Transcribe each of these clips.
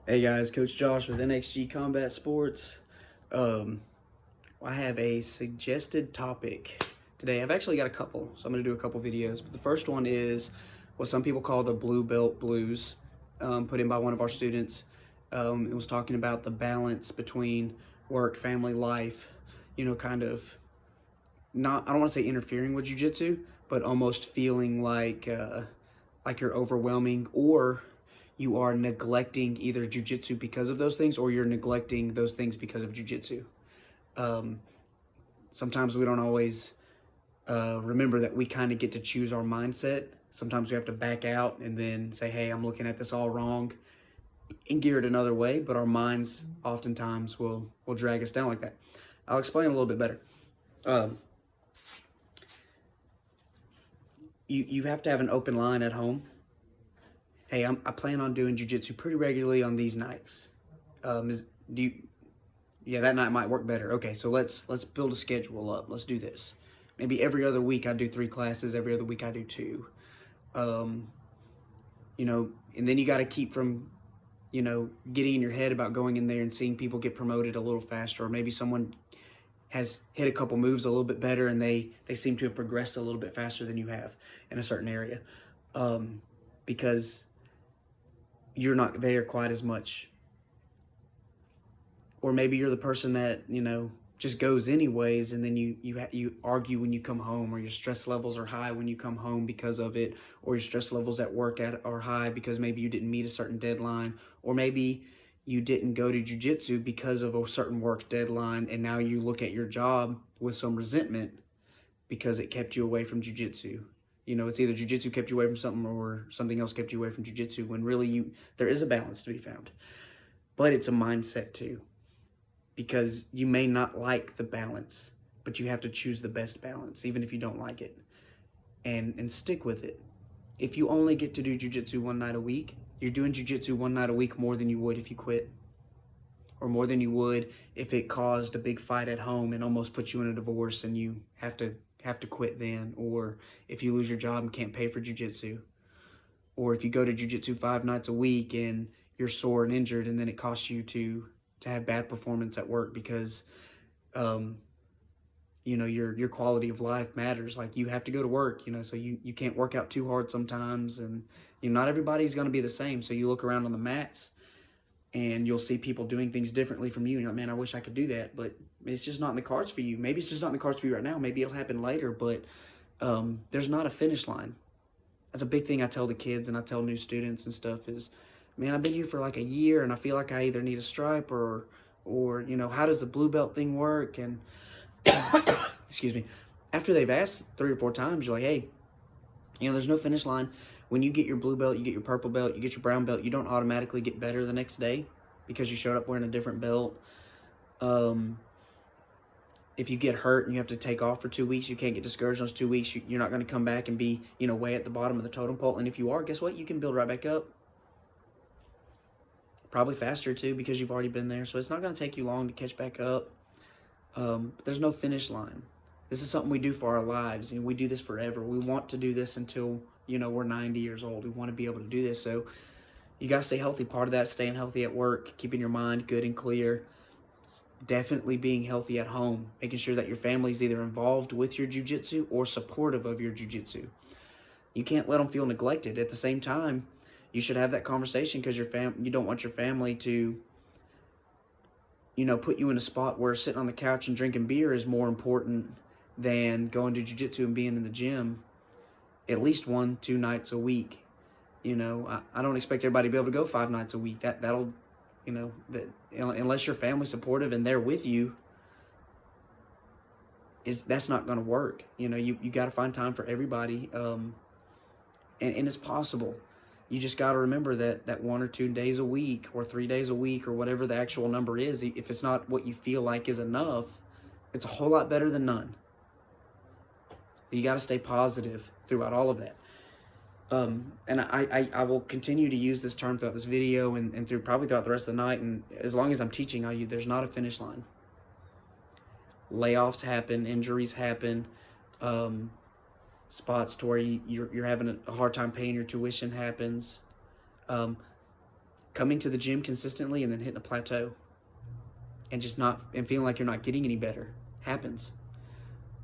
Hey guys, Coach Josh with NXG Combat Sports. Um, I have a suggested topic today. I've actually got a couple, so I'm going to do a couple videos. But the first one is what some people call the Blue Belt Blues, put in by one of our students. It was talking about the balance between work, family life, kind of not, I don't want to say interfering with jujitsu, but almost feeling like you're overwhelming or you are neglecting either jujitsu because of those things or you're neglecting those things because of jujitsu. Um, Sometimes we don't always remember that we kind of get to choose our mindset. Sometimes we have to back out and then say, hey, I'm looking at this all wrong and gear it another way. But our minds oftentimes will drag us down like that. I'll explain a little bit better. Um, you have to have an open line at home. Hey, I plan on doing jujitsu pretty regularly on these nights. Do you? Yeah, that night might work better. Okay, so let's build a schedule up. Let's do this. Maybe every other week I do 3 classes. Every other week I do 2. Um, and then you got to keep from getting in your head about going in there and seeing people get promoted a little faster, or maybe someone has hit a couple moves a little bit better and they seem to have progressed a little bit faster than you have in a certain area, because you're not there quite as much. Or maybe you're the person that just goes anyways, and then you argue when you come home, or your stress levels are high when you come home because of it, or your stress levels at work are high because maybe you didn't meet a certain deadline, or maybe you didn't go to jujitsu because of a certain work deadline, and now you look at your job with some resentment because it kept you away from jujitsu. It's either jujitsu kept you away from something or something else kept you away from jujitsu, when really there is a balance to be found. But it's a mindset too, because you may not like the balance, but you have to choose the best balance, even if you don't like it, and stick with it. If you only get to do jujitsu one night a week, you're doing jujitsu one night a week more than you would if you quit, or more than you would if it caused a big fight at home and almost put you in a divorce and you have to quit then, or if you lose your job and can't pay for jujitsu, or if you go to jujitsu 5 nights a week and you're sore and injured, and then it costs you to have bad performance at work because um, your quality of life matters. Like, you have to go to work, so you can't work out too hard sometimes, and not everybody's going to be the same. So you look around on the mats and you'll see people doing things differently from you, and you're like, man, I wish I could do that, but it's just not in the cards for you. Maybe it's just not in the cards for you right now. Maybe it'll happen later, but there's not a finish line. That's a big thing I tell the kids and I tell new students and stuff is, man, I've been here for like a year and I feel like I either need a stripe or how does the blue belt thing work? And excuse me, after they've asked 3 or 4 times, you're like, hey, there's no finish line. When you get your blue belt, you get your purple belt, you get your brown belt, you don't automatically get better the next day because you showed up wearing a different belt. Um, if you get hurt and you have to take off for 2 weeks, you can't get discouraged in those 2 weeks. You're not going to come back and be, way at the bottom of the totem pole. And if you are, guess what? You can build right back up. Probably faster too, because you've already been there. So it's not going to take you long to catch back up. But there's no finish line. This is something we do for our lives. We do this forever. We want to do this until, we're 90 years old. We want to be able to do this. So you got to stay healthy. Part of that, staying healthy at work, keeping your mind good and clear. Definitely being healthy at home, making sure that your family's either involved with your jujitsu or supportive of your jujitsu. You can't let them feel neglected. At the same time, you should have that conversation, because you don't want your family to, put you in a spot where sitting on the couch and drinking beer is more important than going to jujitsu and being in the gym at least 1-2 nights a week. I don't expect everybody to be able to go 5 nights a week. That'll that unless your family's supportive and they're with you, that's not going to work. You got to find time for everybody, and it's possible. You just got to remember that 1 or 2 days a week or 3 days a week or whatever the actual number is, if it's not what you feel like is enough, it's a whole lot better than none. You got to stay positive throughout all of that. And I will continue to use this term throughout this video and probably throughout the rest of the night. And as long as I'm teaching, there's not a finish line. Layoffs happen, injuries happen, spots to where you're having a hard time paying your tuition happens. Um, coming to the gym consistently and then hitting a plateau and just not, and feeling like you're not getting any better happens.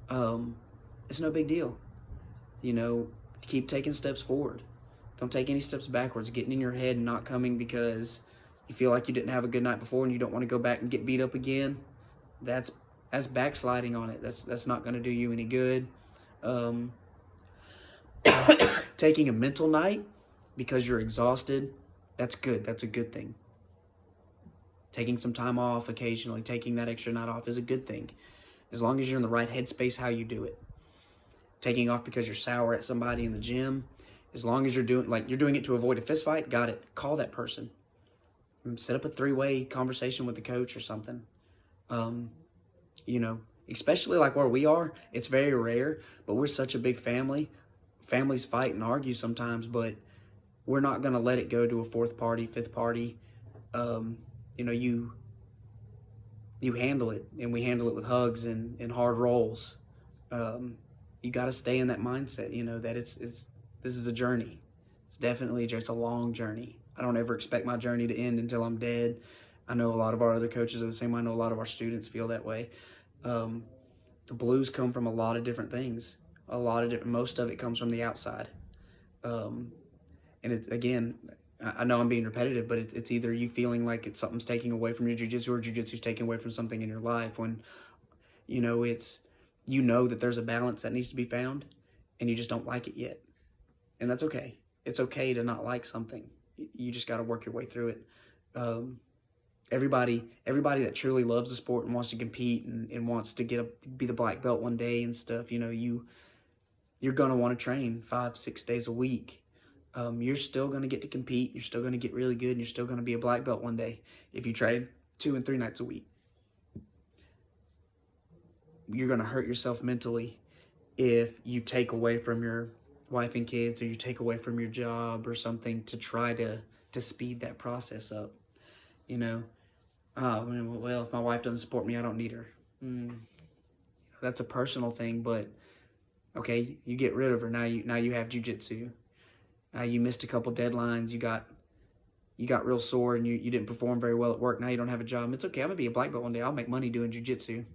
It's no big deal. You know, keep taking steps forward. Don't take any steps backwards. Getting in your head and not coming because you feel like you didn't have a good night before and you don't want to go back and get beat up again. That's backsliding on it. That's not going to do you any good. Taking a mental night because you're exhausted, that's good. That's a good thing. Taking some time off occasionally, taking that extra night off is a good thing. As long as you're in the right headspace, how you do it. Taking off because you're sour at somebody in the gym, as long as you're doing it to avoid a fist fight, got it. Call that person. Set up a 3-way conversation with the coach or something. You know, especially like where we are, it's very rare, but we're such a big family. Families fight and argue sometimes, but we're not going to let it go to a 4th party, 5th party. You know, you handle it, and we handle it with hugs and hard rolls. You got to stay in that mindset, you know, that this is a journey. It's definitely just a long journey. I don't ever expect my journey to end until I'm dead. I know a lot of our other coaches are the same. I know a lot of our students feel that way. The blues come from a lot of different things. Most of it comes from the outside. And it's, again, I know I'm being repetitive, but it's either you feeling like something's taking away from your jiu-jitsu or jiu-jitsu's taking away from something in your life, when, you know, that there's a balance that needs to be found and you just don't like it yet. And that's okay. It's okay to not like something. You just got to work your way through it. Everybody that truly loves the sport and wants to compete and wants to be the black belt one day and stuff, you know, you're going to want to train 5-6 days a week. You're still going to get to compete. You're still going to get really good, and you're still going to be a black belt one day if you train 2 and 3 nights a week. You're going to hurt yourself mentally if you take away from your wife and kids, or you take away from your job or something to try to speed that process up. You know, well, if my wife doesn't support me, I don't need her. That's a personal thing, but okay, you get rid of her. Now you have jiu-jitsu. You missed a couple deadlines. You got real sore and you didn't perform very well at work. Now you don't have a job. It's okay. I'm going to be a black belt one day. I'll make money doing jiu-jitsu.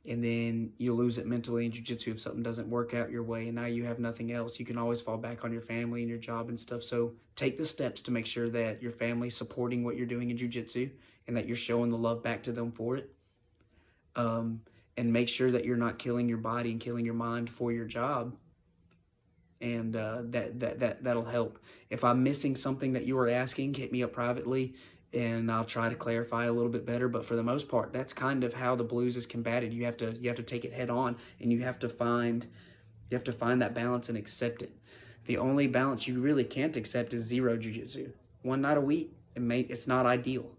And then you lose it mentally in jiu-jitsu if something doesn't work out your way, and now you have nothing else. You can always fall back on your family and your job and stuff. So take the steps to make sure that your family's supporting what you're doing in jiu-jitsu and that you're showing the love back to them for it. And make sure that you're not killing your body and killing your mind for your job. And that'll help. If I'm missing something that you were asking, hit me up privately, and I'll try to clarify a little bit better. But for the most part, that's kind of how the blues is combated. You have to take it head on, and you have to find that balance and accept it. The only balance you really can't accept is zero jiu-jitsu. 1 night a week, it's not ideal,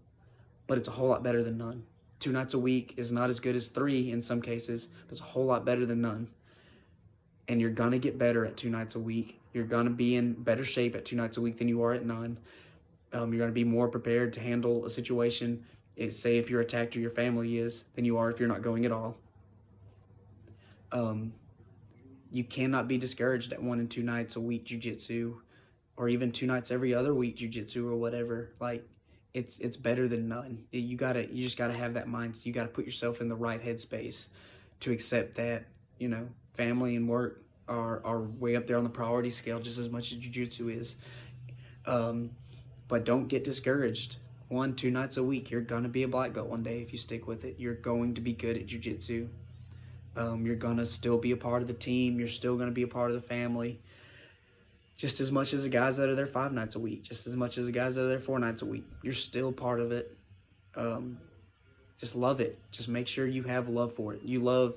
but it's a whole lot better than none. 2 nights a week is not as good as 3 in some cases, but it's a whole lot better than none. And you're going to get better at 2 nights a week. You're going to be in better shape at 2 nights a week than you are at none. You're going to be more prepared to handle a situation, say if you're attacked or your family is, than you are if you're not going at all. You cannot be discouraged at 1 and 2 nights a week jiu-jitsu, or even 2 nights every other week jiu-jitsu or whatever. Like, it's better than none. You just gotta have that mindset. You gotta put yourself in the right headspace to accept that, you know, family and work are way up there on the priority scale just as much as jiu-jitsu is. But don't get discouraged. 1-2 nights a week, you're gonna be a black belt one day if you stick with it. You're going to be good at jiu-jitsu. You're gonna still be a part of the team. You're still gonna be a part of the family. Just as much as the guys that are there 5 nights a week, just as much as the guys that are there 4 nights a week. You're still part of it. Just love it. Just make sure you have love for it. You love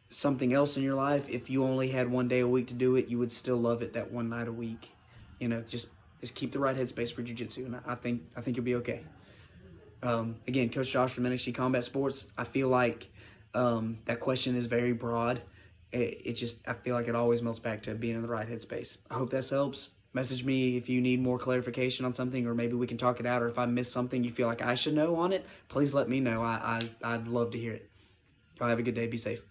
something else in your life. If you only had 1 day a week to do it, you would still love it that 1 night a week. You know, just keep the right headspace for jiu-jitsu, and I think you'll be okay. Again, Coach Josh from NXG Combat Sports. I feel like that question is very broad. I feel like it always melts back to being in the right headspace. I hope this helps. Message me if you need more clarification on something, or maybe we can talk it out, or if I missed something you feel like I should know on it, please let me know. I'd love to hear it. Y'all have a good day. Be safe.